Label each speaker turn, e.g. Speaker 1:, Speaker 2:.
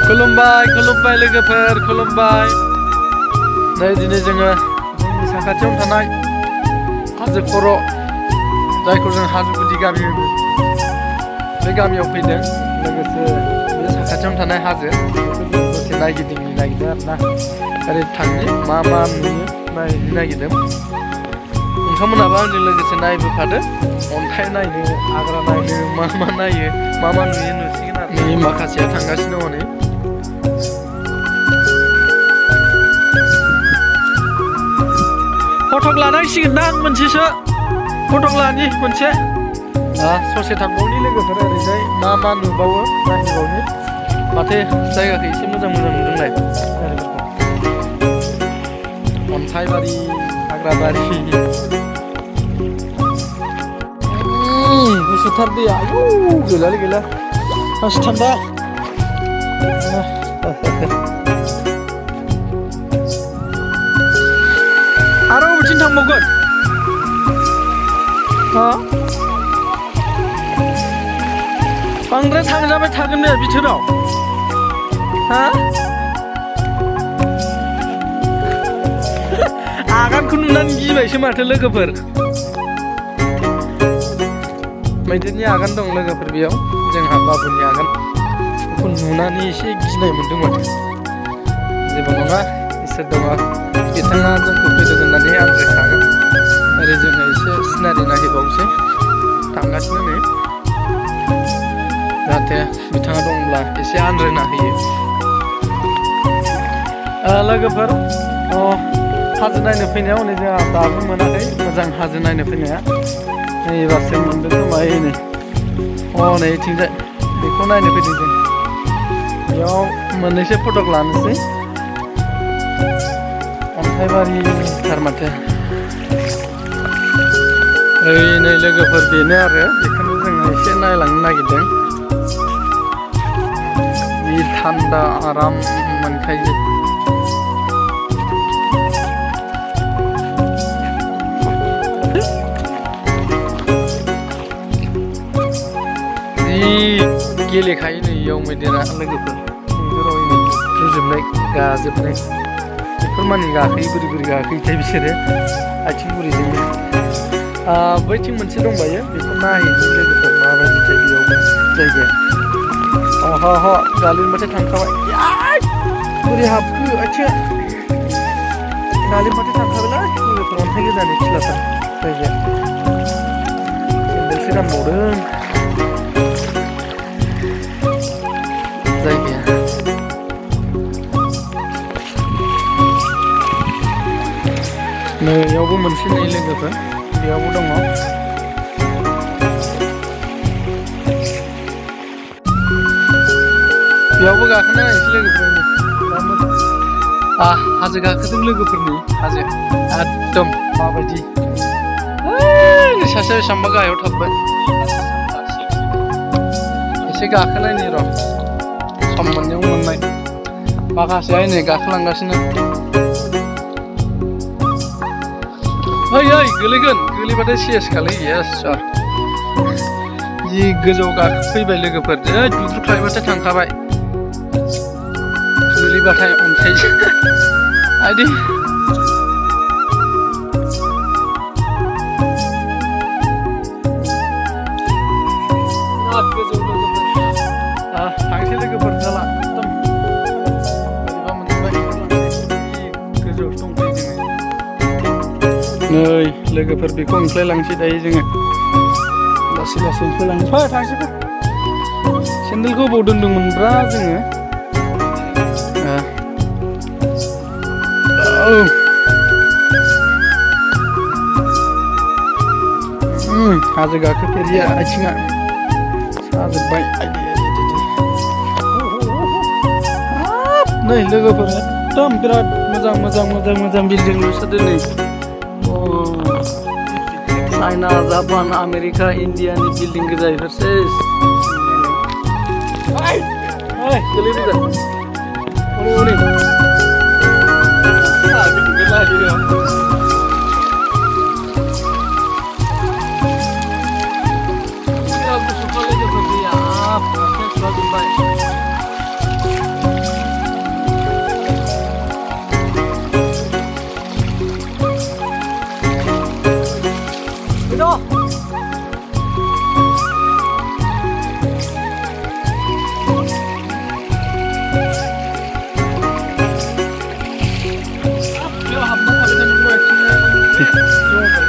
Speaker 1: खुलुमबाय खुलुमबाय लोगोफोर खुलुमबाय। नै दिनै जोङो जोंनि साखाथियाव थानाय हाजो खर' जायखौ जों हाजो गुदि गामि होनो बे गामियाव फैदों। लोगोसे बे साखाथियावनो थानाय हाजो बेखौ जों दसे नायगिदिंनो नागिरदों आरोना। ओरै थांनि मा मा नुयो नायनो नागिरदों। नोंथांमोनहाबो आंजों लोगोसे नायबोफादो। अन्थाइ नायनो हाग्रा नायनो मा नायो मा नुयो नुसिगोन आरो। नै माखासेया थांगासिनो दङ नै। फटक लानांसिगोन ना आं मोनसेसो फटक लानि मोनसे ससे थांबावनि लोगोफोर ओरैजाय मा नुबावो नायबावनि माथो जायगाखौ एसे मोजां नुदोंलाय अन्थाइबारि हाग्राबारि गुसुथार दैया आयौ गैलालै गैला मासि थान्दा आरो बबेथिं थांबावगोन बांद्राय थांजाबाय थागोन ने बिथोराव आगानखौ नुनानै गिबायसो माथो लोगोफोर। मैदेरनि आगान दं लोगोफोर बेयाव जोंहा बाबुनि आगान बेखौ नुनानै एसे गिनाय मोनदों माथो। जेबो नङा इसोर दङ बिथाङा जोंखौ फैदों होननानै आनज्रायखागोन। ओरै जोङो एसे सिनारि नायहैबावसै थांगासिनो नै जाहाथे बिथाङा दंब्ला एसे आनज्रायना होयो। लोगोफोर हाजो नायनो फैनायाव नै जोंहा दाबो मोनाखै मोजां हाजो नायनो फैनाया। नै एबारसो मोनदों खोमा नै नै थिंजाय बेखौ नायनो फैदों जों। बेयाव मोननैसो फटक लानोसै अन्थाइबारिथार माथो। नै लोगोफोर बेनो आरो बेखौनो जोङो एसे नायलांनो नागिरदों। जि थान्दा आराम मोनखायो। जि गेलेखायो नै इयाव मैदेरा लोगोफोर। मैदेराव रुजोबनाय गाजोबनाय बेफोर मानि गाखोयो बोरै गाखोयोथाय बिसोरो आथिं बुरिजोंनो। बैथिं मोनसे दंबायो बेखौ नायहैनो लोगोफोर माबायदिथाय बेयावबो जायगाया। गालिनबाथाय थांखाबाय बोरै हाबखो आथिङा गालिनबाथाय थांखाबायलै लोगोफोर। अन्थाइ गोजानि फिलाथार जायगाया सेन्देलसो गानबावदों जायगाया। नै इयावबो मोनसे नै लोगोफोर बेयावबो दङ। बेयावबो गाखोना नायनोसै लोगोफोर। हाजो गाखोदों लोगोफोरनि हाजो एकदम माबायदि सासे बेसेबांबा गाहायाव थाबबाय। एसे गाखोनायनि र' सम मोननायाव मोननाय माखासेया नै गाखोलांगासिनो। गोलैगोन गोलैबाथाय सेस खालै येस सार। जि गोजौ गाखोफैबाय लोगोफोर दुद्रुख्लायबाथाय थांखाबाय गोलैबाथाय अन्थाइजों आइदि। बिराद गोजौ लोगोफोर थांसै लोगोफोर जाला एकदम बोरैबा मोनबाय गोजौआवसो दंफैयो जोङो। नै लोगोफोर बेखौ ओंख्लायलांसै दायो जोङो लासै लासै ओंख्लायलांसै। फै थांसै फै सेन्देलखौ बबाव दोनदोंमोनब्रा जोङो। हाजो गाखोफेरिया आथिङा साजोब्बाय। नै लोगोफोर एकदम बिराद मोजां बिल्डिं लुसोदों नै। चाइना जापान आमेरिका इन्डियानि बिल्डिं गोजा बेफोरसो। गोलैबोगोन हनै 너. 앞에 한번 하면 되는 거야.